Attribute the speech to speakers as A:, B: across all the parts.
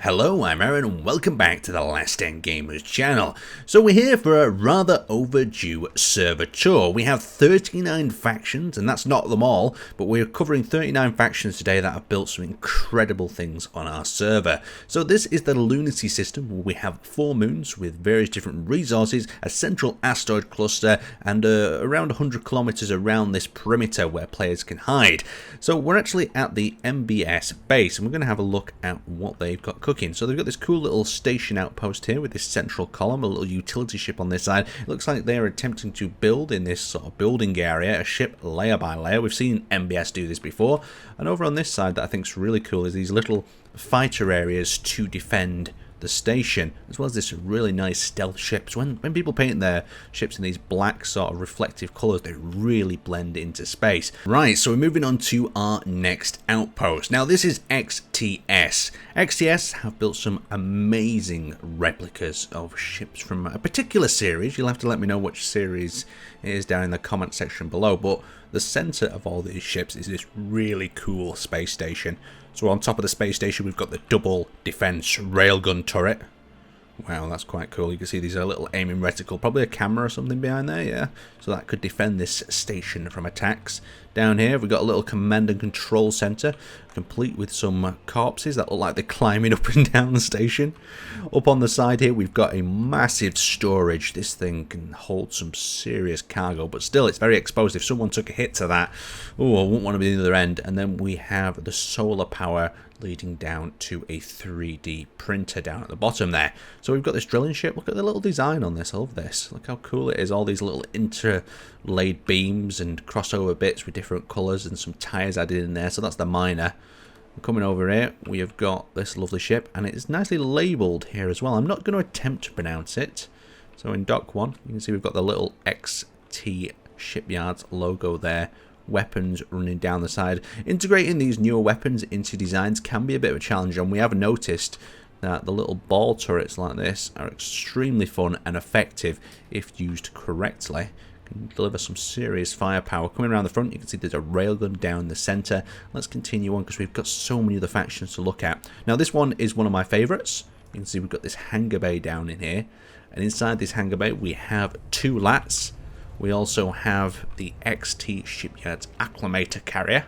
A: Hello, I'm Aaron and welcome back to the Laststandgamers channel. So we're here for a rather overdue server tour. We have 39 factions, and that's not them all, but we're covering 39 factions today that have built some incredible things on our server. So this is the Lunacy system, where we have 4 moons with various different resources, a central asteroid cluster, and around 100 kilometers around this perimeter where players can hide. So we're actually at the MBS Base, and we're going to have a look at what they've got cooking. So they've got this cool little station outpost here with this central column, a little utility ship on this side. It looks like they're attempting to build in this sort of building area, a ship layer by layer. We've seen MBS do this before. And over on this side that I think is really cool is these little fighter areas to defend the station, as well as this really nice stealth ships. When people paint their ships in these black sort of reflective colours, they really blend into space. Right, so we're moving on to our next outpost. Now this is XTS. XTS have built some amazing replicas of ships from a particular series. You'll have to let me know which series it is down in the comment section below, but the centre of all these ships is this really cool space station. So on top of the space station we've got the double defense railgun turret. Wow, that's quite cool. You can see these are a little aiming reticle, probably a camera or something behind there, yeah. So that could defend this station from attacks. Down here we've got a little command and control center, complete with some corpses that look like they're climbing up and down the station. Up on the side here we've got a massive storage. This thing can hold some serious cargo, but still it's very exposed. If someone took a hit to that, oh, I wouldn't want to be the other end. And then we have the solar power leading down to a 3D printer down at the bottom there. So we've got this drilling ship. Look at the little design on this. I love this. Look how cool it is. All these little interlaid beams and crossover bits with different colours and some tyres added in there. So that's the miner. Coming over here, we have got this lovely ship, and it's nicely labelled here as well. I'm not going to attempt to pronounce it. So in Dock 1, you can see we've got the little XT Shipyards logo there. Weapons running down the side. Integrating these newer weapons into designs can be a bit of a challenge, and we have noticed that the little ball turrets like this are extremely fun and effective if used correctly. Can deliver some serious firepower. Coming around the front, you can see there's a railgun down the center. Let's continue on because we've got so many other factions to look at. Now this one is one of my favorites. You can see we've got this hangar bay down in here, and inside this hangar bay we have 2 lats. We also have the XT Shipyards Acclimator Carrier.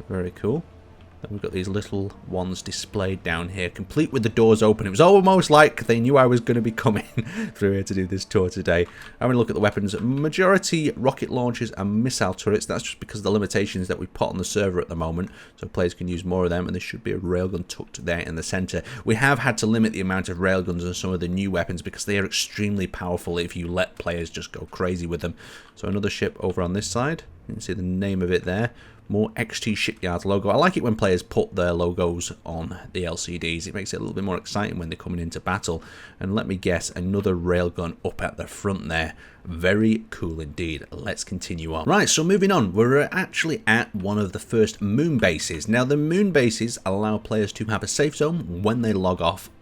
A: Very cool. Then we've got these little ones displayed down here, complete with the doors open. It was almost like they knew I was going to be coming through here to do this tour today. Having a look at the weapons. Majority rocket launchers and missile turrets. That's just because of the limitations that we put on the server at the moment. So players can use more of them, and there should be a railgun tucked there in the center. We have had to limit the amount of railguns on some of the new weapons because they are extremely powerful if you let players just go crazy with them. So another ship over on this side. You can see the name of it there. More XT Shipyards logo. I like it when players put their logos on the LCDs. It makes it a little bit more exciting when they're coming into battle. And let me guess, another railgun up at the front there. Very cool indeed. Let's continue on. Right, so moving on, we're actually at one of the first moon bases. Now the moon bases allow players to have a safe zone when they log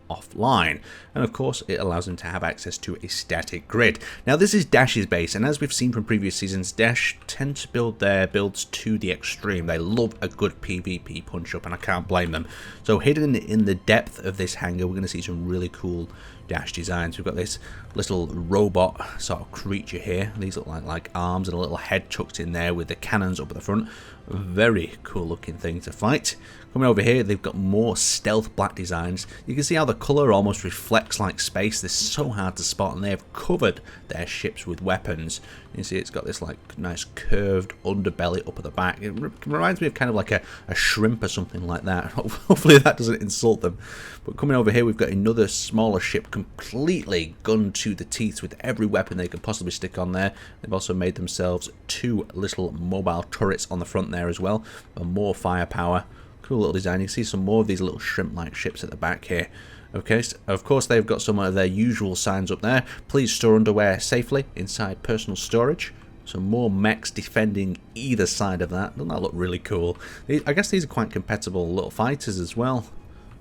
A: offline, and of course it allows them to have access to a static grid. Now this is Dash's base, and as we've seen from previous seasons, Dash tend to build their builds to the extreme. They love a good PvP punch up, and I can't blame them. So hidden in the depth of this hangar we're going to see some really cool Dash designs. We've got this little robot sort of creature here. These look like arms and a little head tucked in there with the cannons up at the front. Very cool looking thing to fight. Coming over here, they've got more stealth black designs. You can see how the colour almost reflects like space. They're so hard to spot, and they've covered their ships with weapons. You can see it's got this like nice curved underbelly up at the back. It reminds me of kind of like a shrimp or something like that. Hopefully that doesn't insult them. But coming over here, we've got another smaller ship completely gunned to the teeth with every weapon they could possibly stick on there. They've also made themselves 2 little mobile turrets on the front there as well, for more firepower. Cool little design. You can see some more of these little shrimp-like ships at the back here. Okay, so of course they've got some of their usual signs up there. Please store underwear safely inside personal storage. Some more mechs defending either side of that. Doesn't that look really cool? I guess these are quite compatible little fighters as well.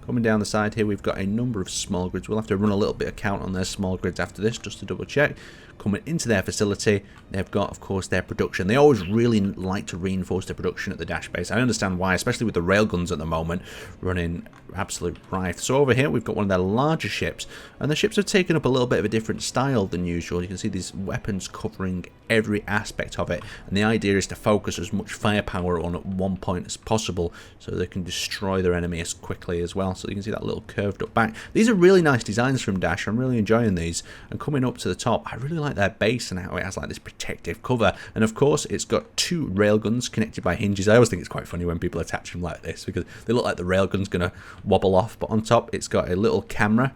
A: Coming down the side here, we've got a number of small grids. We'll have to run a little bit of count on their small grids after this, just to double check. Coming into their facility, they've got, of course, their production. They always really like to reinforce their production at the dash base. I understand why, especially with the railguns at the moment running absolute rife. So over here, we've got one of their larger ships, and the ships have taken up a little bit of a different style than usual. You can see these weapons covering every aspect of it, and the idea is to focus as much firepower on at one point as possible so they can destroy their enemy as quickly as well. So you can see that little curved up back. These are really nice designs from Dash. I'm really enjoying these. And coming up to the top, I really like their base and how it has like this protective cover. And of course, it's got two railguns connected by hinges. I always think it's quite funny when people attach them like this because they look like the railgun's going to wobble off. But on top, it's got a little camera,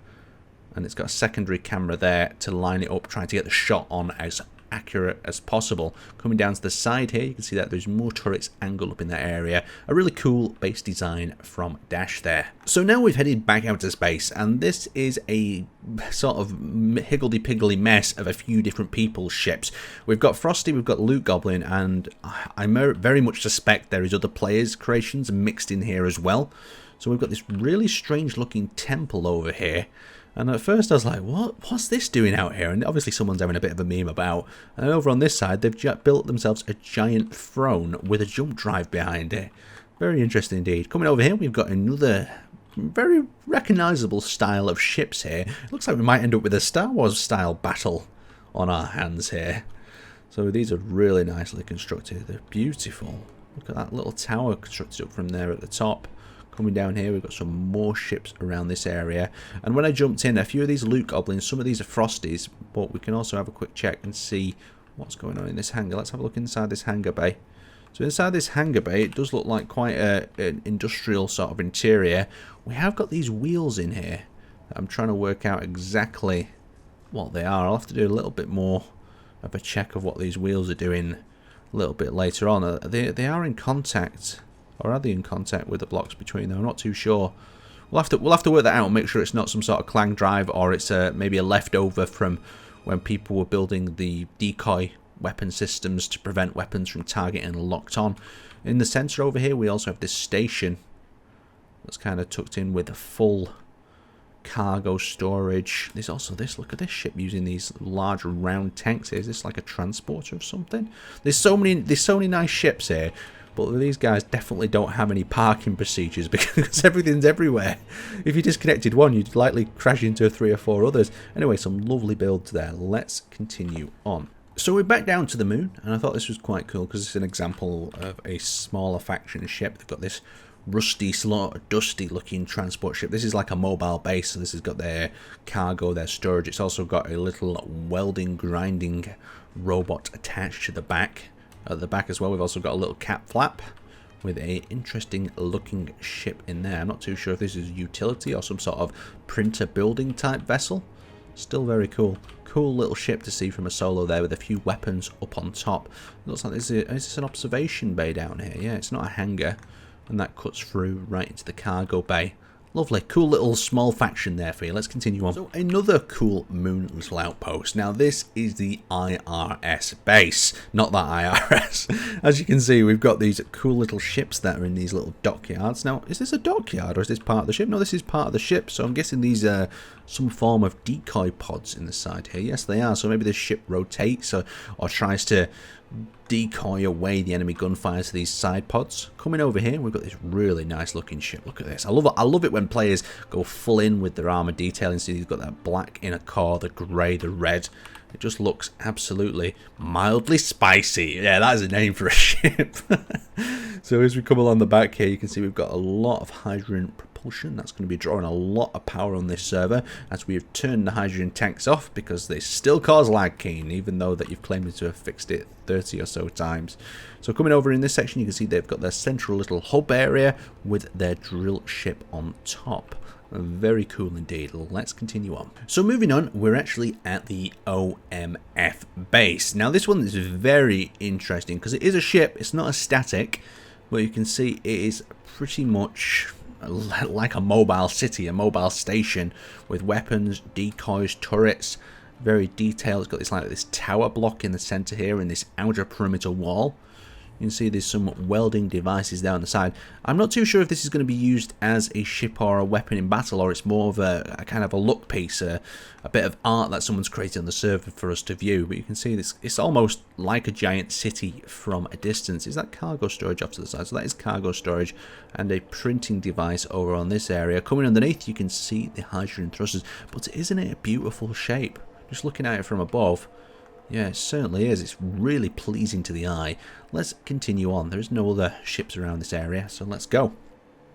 A: and it's got a secondary camera there to line it up, trying to get the shot on as accurate as possible. Coming down to the side here, you can see that there's more turrets angled up in that area. A really cool base design from Dash there. So now we've headed back out to space, and this is a sort of higgledy-piggledy mess of a few different people's ships. We've got Frosty, we've got Loot Goblin, and I very much suspect there is other players' creations mixed in here as well. So we've got this really strange looking temple over here. And at first I was like, what's this doing out here? And obviously someone's having a bit of a meme about. And over on this side, they've built themselves a giant throne with a jump drive behind it. Very interesting indeed. Coming over here, we've got another very recognisable style of ships here. It looks like we might end up with a Star Wars style battle on our hands here. So these are really nicely constructed. They're beautiful. Look at that little tower constructed up from there at the top. Coming down here, we've got some more ships around this area. And when I jumped in, a few of these Loot Goblins, some of these are Frosties, but we can also have a quick check and see what's going on in this hangar. Let's have a look inside this hangar bay. So inside this hangar bay, it does look like quite an industrial sort of interior. We have got these wheels in here. I'm trying to work out exactly what they are. I'll have to do a little bit more of a check of what these wheels are doing a little bit later on. They are in contact. Or are they in contact with the blocks between them? I'm not too sure. We'll have to work that out and make sure it's not some sort of clang drive, or it's maybe a leftover from when people were building the decoy weapon systems to prevent weapons from targeting locked on. In the center over here, we also have this station that's kind of tucked in with a full cargo storage. There's also this. Look at this ship using these large round tanks. Is this like a transporter of something? There's so many nice ships here. But these guys definitely don't have any parking procedures because everything's everywhere. If you disconnected one, you'd likely crash into 3 or 4 others. Anyway, some lovely builds there. Let's continue on. So we're back down to the moon, and I thought this was quite cool because it's an example of a smaller faction ship. They've got this rusty, sort of dusty looking transport ship. This is like a mobile base, so this has got their cargo, their storage. It's also got a little welding, grinding robot attached to the back. At the back as well, we've also got a little cap flap with a interesting looking ship in there. I'm not too sure if this is utility or some sort of printer building type vessel. Still very cool. Cool little ship to see from a solo there with a few weapons up on top. It looks like is this an observation bay down here? Yeah, it's not a hangar. And that cuts through right into the cargo bay. Lovely, cool little small faction there for you. Let's continue on. So another cool moon little outpost. Now this is the IRS base, not that IRS. As you can see, we've got these cool little ships that are in these little dockyards. Now, is this a dockyard or is this part of the ship? No, this is part of the ship. So I'm guessing these are some form of decoy pods in the side here. Yes, they are. So maybe the ship rotates or tries to decoy away the enemy gunfire to these side pods. Coming over here, we've got this really nice looking ship. Look at this. I love it when players go full in with their armor detailing. See, you've got that black inner core, the grey, the red. It just looks absolutely mildly spicy. Yeah, that is a name for a ship. So as we come along the back here, you can see we've got a lot of hydrogen propulsion. That's going to be drawing a lot of power on this server as we have turned the hydrogen tanks off because they still cause lag keen, even though that you've claimed to have fixed it 30 or so times. So coming over in this section, you can see they've got their central little hub area with their drill ship on top. Very cool indeed. Let's continue on. So moving on, we're actually at the OMF Base. Now this one is very interesting because it is a ship. It's not a static, but you can see it is pretty much like a mobile city, a mobile station with weapons, decoys, turrets. Very detailed. It's got this tower block in the center here and this outer perimeter wall. You can see there's some welding devices down the side. I'm not too sure if this is going to be used as a ship or a weapon in battle, or it's more of a kind of a look piece, a bit of art that someone's created on the server for us to view. But you can see this, it's almost like a giant city from a distance. Is that cargo storage off to the side? So that is cargo storage, and a printing device over on this area. Coming underneath, you can see the hydrogen thrusters. But isn't it a beautiful shape? Just looking at it from above. Yeah, it certainly is. It's really pleasing to the eye. Let's continue on. There's no other ships around this area, so let's go.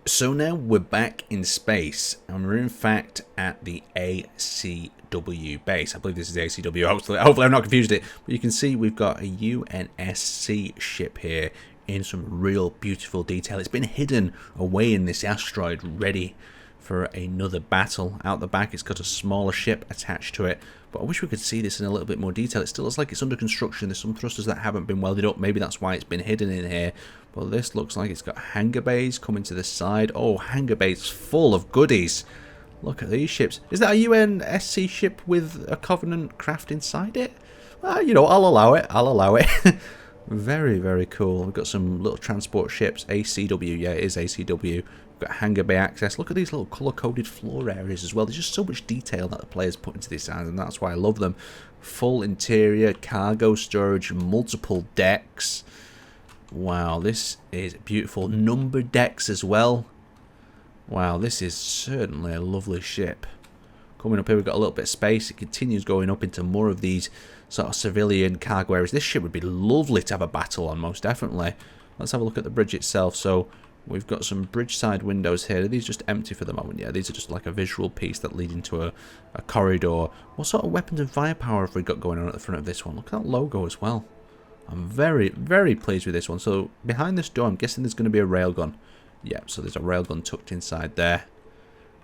A: So now we're back in space, and we're in fact at the ACW base. I believe this is ACW. Hopefully I've not confused it. But you can see we've got a UNSC ship here in some real beautiful detail. It's been hidden away in this asteroid, ready for another battle. Out the back, it's got a smaller ship attached to it. But I wish we could see this in a little bit more detail. It still looks like it's under construction. There's some thrusters that haven't been welded up. Maybe that's why it's been hidden in here. But this looks like it's got hangar bays coming to the side. Oh, hangar bays full of goodies. Look at these ships. Is that a UNSC ship with a Covenant craft inside it? Well, you know, I'll allow it. I'll allow it. Very, very cool. We've got some little transport ships. ACW, yeah, it is ACW. We've got hangar bay access. Look at these little colour-coded floor areas as well. There's just so much detail that the players put into this, and that's why I love them. Full interior, cargo storage, multiple decks. Wow, this is beautiful. Number decks as well. Wow, this is certainly a lovely ship. Coming up here, we've got a little bit of space. It continues going up into more of these sort of civilian cargo areas. This ship would be lovely to have a battle on, most definitely. Let's have a look at the bridge itself. So we've got some bridge side windows here. Are these just empty for the moment? Yeah, these are just like a visual piece that lead into a corridor. What sort of weapons and firepower have we got going on at the front of this one? Look at that logo as well. I'm very, very pleased with this one. So behind this door, I'm guessing there's going to be a railgun. Yeah, so there's a railgun tucked inside there.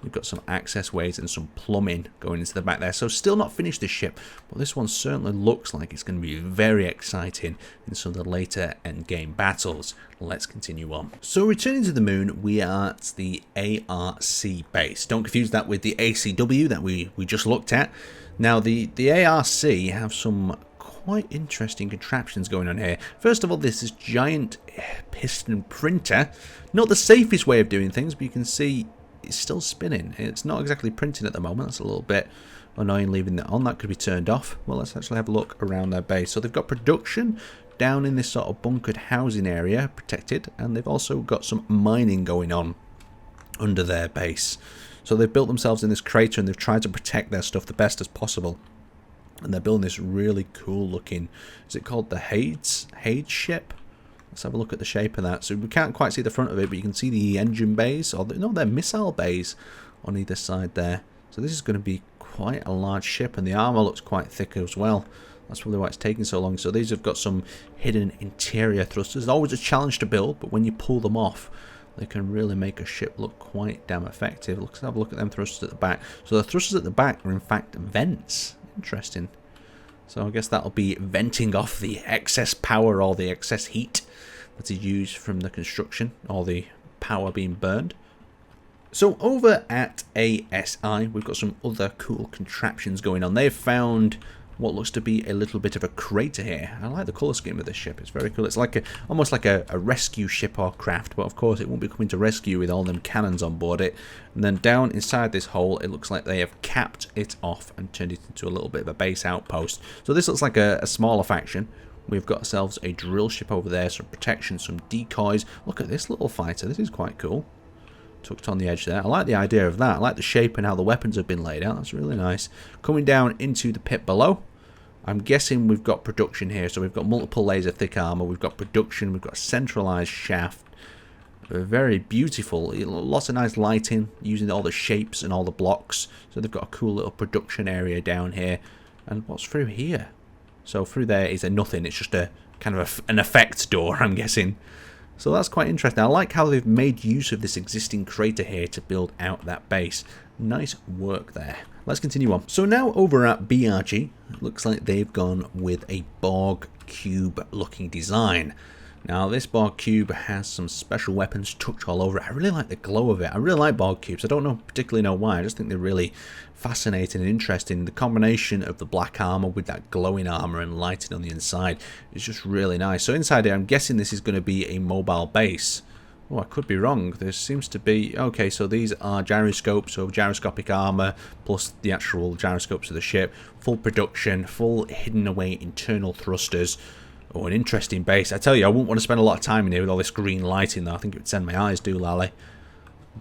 A: We've got some access ways and some plumbing going into the back there. So still not finished this ship, but this one certainly looks like it's going to be very exciting in some of the later endgame battles. Let's continue on. So returning to the moon, we are at the ARC base. Don't confuse that with the ACW that we just looked at. Now the ARC have some quite interesting contraptions going on here. First of all, this is giant piston printer. Not the safest way of doing things, but you can see it's still spinning. It's not exactly printing at the moment. That's a little bit annoying leaving that on. That could be turned off. Well, let's actually have a look around their base. So they've got production down in this sort of bunkered housing area, protected, and they've also got some mining going on under their base. So they've built themselves in this crater, and they've tried to protect their stuff the best as possible. And they're building this really cool looking, is it called the Hades ship? Let's have a look at the shape of that. So we can't quite see the front of it, but you can see the engine bays, or no, they're missile bays on either side there. So this is going to be quite a large ship, and the armor looks quite thick as well. That's probably why it's taking so long. So these have got some hidden interior thrusters. Always a challenge to build, but when you pull them off, they can really make a ship look quite damn effective. Let's have a look at them thrusters at the back. So the thrusters at the back are in fact vents. Interesting. So I guess that'll be venting off the excess power or the excess heat that is used from the construction, or the power being burned. So over at ASI, we've got some other cool contraptions going on. They've found what looks to be a little bit of a crater here. I like the colour scheme of this ship. It's very cool. It's like almost like a rescue ship or craft, but of course it won't be coming to rescue with all them cannons on board it. And then down inside this hole, it looks like they have capped it off and turned it into a little bit of a base outpost. So this looks like a smaller faction. We've got ourselves a drill ship over there, some protection, some decoys. Look at this little fighter. This is quite cool. Tucked on the edge there. I like the idea of that. I like the shape and how the weapons have been laid out. That's really nice. Coming down into the pit below, I'm guessing we've got production here. So we've got multiple layers of thick armor. We've got production. We've got a centralized shaft. Very beautiful. Lots of nice lighting using all the shapes and all the blocks. So they've got a cool little production area down here. And what's through here? So through there is a nothing. It's just a kind of an effect door, I'm guessing. So that's quite interesting. I like how they've made use of this existing crater here to build out that base. Nice work there. Let's continue on. So now over at BRG, it looks like they've gone with a Borg cube looking design. Now this Borg cube has some special weapons tucked all over it. I really like the glow of it. I really like Borg cubes. I don't particularly know why. I just think they're really fascinating and interesting. The combination of the black armor with that glowing armor and lighting on the inside is just really nice. So inside here, I'm guessing this is going to be a mobile base. Oh, I could be wrong. There seems to be... Okay, so these are gyroscopes, so gyroscopic armor, plus the actual gyroscopes of the ship. Full production, full hidden away internal thrusters. Oh, an interesting base. I tell you, I wouldn't want to spend a lot of time in here with all this green lighting, though. I think it would send my eyes doolally.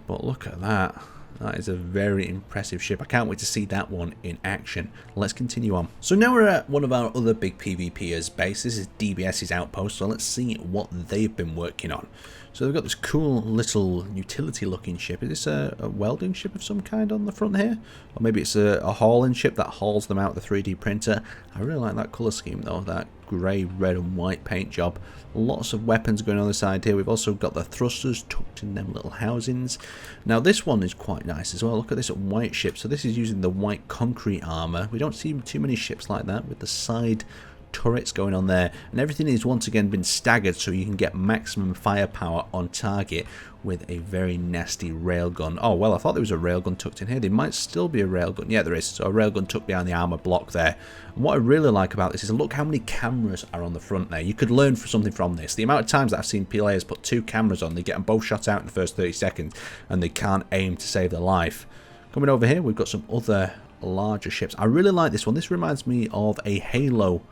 A: But look at that. That is a very impressive ship. I can't wait to see that one in action. Let's continue on. So now we're at one of our other big PvPers base. This is DBS's Outpost, so let's see what they've been working on. So they've got this cool little utility looking ship. Is this a welding ship of some kind on the front here? Or maybe it's a hauling ship that hauls them out the 3D printer. I really like that colour scheme though, that grey, red and white paint job. Lots of weapons going on the side here. We've also got the thrusters tucked in them little housings. Now this one is quite nice as well. Look at this white ship. So this is using the white concrete armour. We don't see too many ships like that with the side turrets going on there, and everything is once again been staggered so you can get maximum firepower on target with a very nasty railgun. Oh well, I thought there was a railgun tucked in here. There might still be a railgun. Yeah, there is. So a railgun tucked behind the armor block there. And what I really like about this is look how many cameras are on the front there. You could learn something from this. The amount of times that I've seen players put 2 cameras on, they get them both shot out in the first 30 seconds and they can't aim to save their life. Coming over here, we've got some other larger ships. I really like this one. This reminds me of a Halo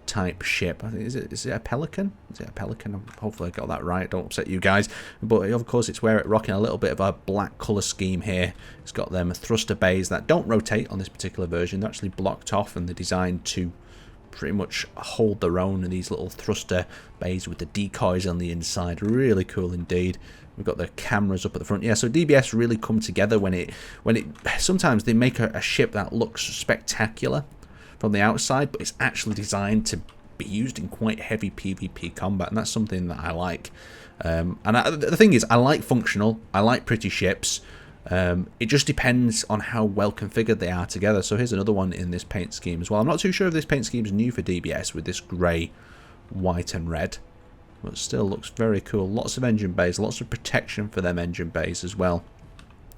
A: type ship. I think is it a Pelican? Is it a Pelican? Hopefully I got that right. Don't upset you guys. But of course it's rocking a little bit of a black colour scheme here. It's got them thruster bays that don't rotate on this particular version. They're actually blocked off and they're designed to pretty much hold their own. And these little thruster bays with the decoys on the inside. Really cool indeed. We've got the cameras up at the front. Yeah, so DBS really come together when it sometimes they make a ship that looks spectacular from the outside, but it's actually designed to be used in quite heavy PvP combat, and that's something that I like. The thing is, I like functional, I like pretty ships. It just depends on how well configured they are together. So here's another one in this paint scheme as well. I'm not too sure if this paint scheme is new for DBS with this grey, white and red, but still looks very cool. Lots of engine bays, lots of protection for them engine bays as well.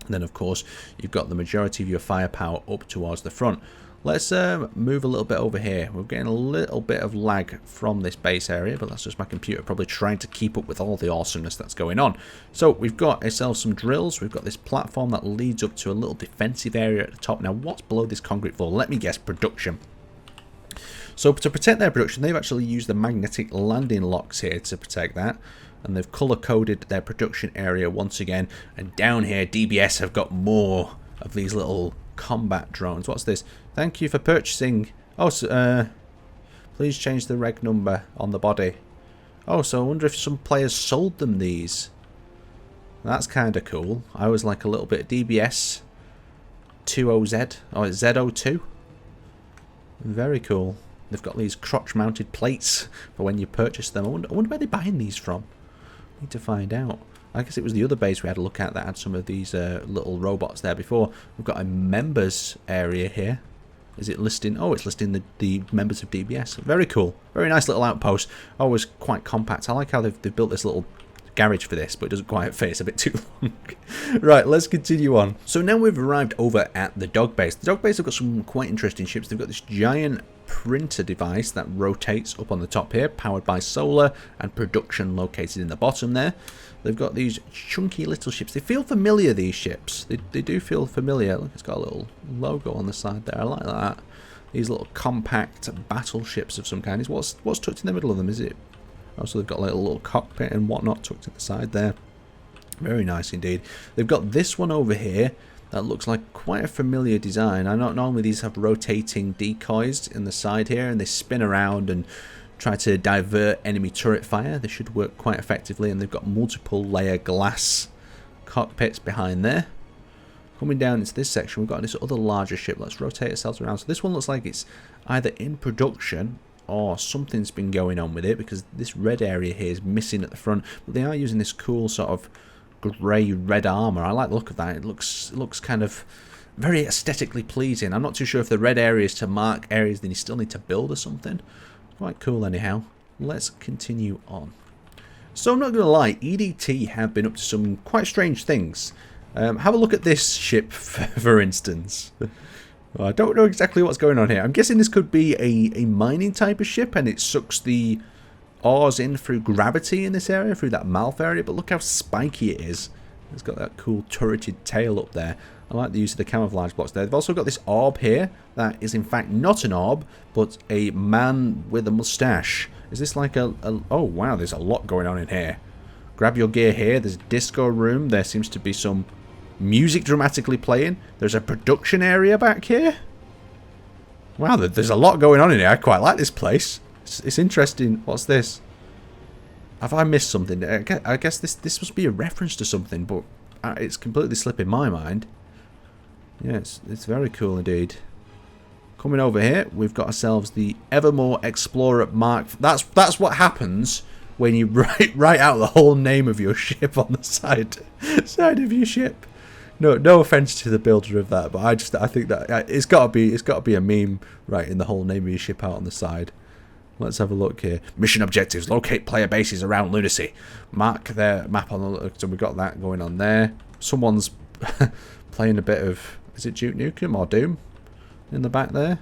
A: And then of course you've got the majority of your firepower up towards the front. Let's move a little bit over here. We're getting a little bit of lag from this base area, but that's just my computer probably trying to keep up with all the awesomeness that's going on. So we've got ourselves some drills. We've got this platform that leads up to a little defensive area at the top. Now, what's below this concrete floor? Let me guess, production. So to protect their production, they've actually used the magnetic landing locks here to protect that. And they've color-coded their production area once again. And down here, DBS have got more of these little combat drones. What's this? Thank you for purchasing. Oh, so, please change the reg number on the body. Oh, so I wonder if some players sold them these. That's kind of cool. I was like a little bit DBS 20Z. Oh, it's Z02. Very cool. They've got these crotch-mounted plates for when you purchase them. I wonder where they're buying these from. Need to find out. I guess it was the other base we had a look at that had some of these little robots there before. We've got a members area here. Is it listing? Oh, it's listing the members of DBS. Very cool. Very nice little outpost. Always quite compact. I like how they've built this little garage for this, but it doesn't quite fit. It's a bit too long. Right, let's continue on. So now we've arrived over at the dog base. The dog base have got some quite interesting ships. They've got this giant printer device that rotates up on the top here, powered by solar, and production located in the bottom there. They've got these chunky little ships. They feel familiar, these ships. They do feel familiar. Look, it's got a little logo on the side there. I like that. These little compact battleships of some kind. What's tucked in the middle of them? Is it? Oh, so they've got like a little cockpit and whatnot tucked at the side there. Very nice indeed. They've got this one over here that looks like quite a familiar design. I know normally these have rotating decoys in the side here, and they spin around and try to divert enemy turret fire. They should work quite effectively, and they've got multiple layer glass cockpits behind there. Coming down into this section, we've got this other larger ship. Let's rotate ourselves around. So this one looks like it's either in production or something's been going on with it, because this red area here is missing at the front. But they are using this cool sort of grey red armour. I like the look of that. It looks kind of very aesthetically pleasing. I'm not too sure if the red area is to mark areas that you still need to build or something. Quite cool anyhow. Let's continue on. So I'm not going to lie, EDT have been up to some quite strange things. Have a look at this ship, for instance. I don't know exactly what's going on here. I'm guessing this could be a mining type of ship, and it sucks the ores in through gravity in this area, through that mouth area. But look how spiky it is. It's got that cool turreted tail up there. I like the use of the camouflage blocks there. They've also got this orb here that is in fact not an orb, but a man with a mustache. Is this like a... Oh, wow, there's a lot going on in here. Grab your gear here. There's a disco room. There seems to be some music dramatically playing. There's a production area back here. Wow, there's a lot going on in here. I quite like this place. It's interesting. What's this? Have I missed something? I guess this must be a reference to something, but it's completely slipping my mind. Yeah, it's very cool indeed. Coming over here, we've got ourselves the Evermore Explorer Mark. That's what happens when you write out the whole name of your ship on the side of your ship. No offense to the builder of that, but I think that it's got to be a meme writing the whole name of your ship out on the side. Let's have a look here. Mission objectives: locate player bases around Lunacy. Mark their map on the. So we've got that going on there. Someone's playing a bit of. Is it Duke Nukem or Doom? In the back there.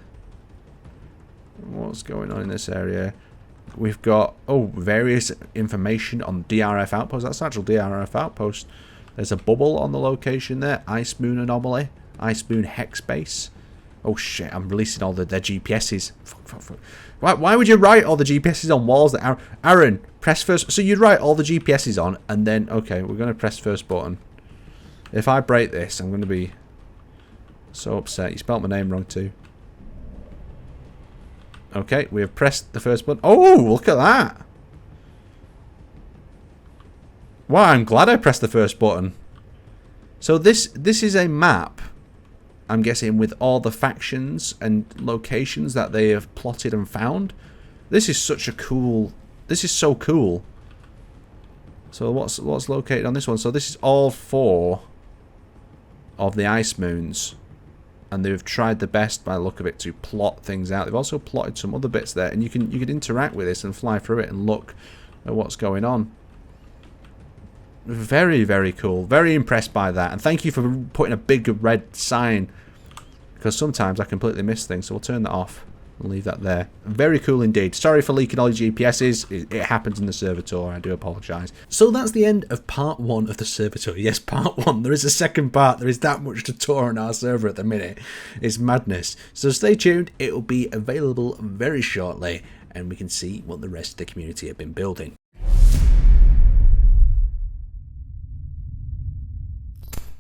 A: What's going on in this area? We've got various information on DRF Outpost. That's actual DRF Outpost. There's a bubble on the location there. Ice Moon anomaly. Ice Moon hex base. Oh shit! I'm releasing all their GPSs. Fuck. Why would you write all the GPSs on walls? That Aaron, press first. So you'd write all the GPSs on, and then okay, we're gonna press first button. If I break this, I'm gonna be so upset. You spelled my name wrong too. Okay, we have pressed the first button. Oh, look at that. Wow, I'm glad I pressed the first button. So this is a map, I'm guessing, with all the factions and locations that they have plotted and found. This is such a cool... This is so cool. So what's located on this one? So this is all 4 of the ice moons. And they've tried the best, by the look of it, to plot things out. They've also plotted some other bits there, and you can interact with this and fly through it and look at what's going on. Very, very cool. Very impressed by that, and thank you for putting a big red sign, because sometimes I completely miss things. So we'll turn that off and leave that there. Very cool indeed. Sorry for leaking all your GPSs. It happens in the server tour. I do apologise. So that's the end of part 1 of the server tour. Yes, part 1. There is a second part. There is that much to tour on our server at the minute. It's madness. So stay tuned. It will be available very shortly, and we can see what the rest of the community have been building.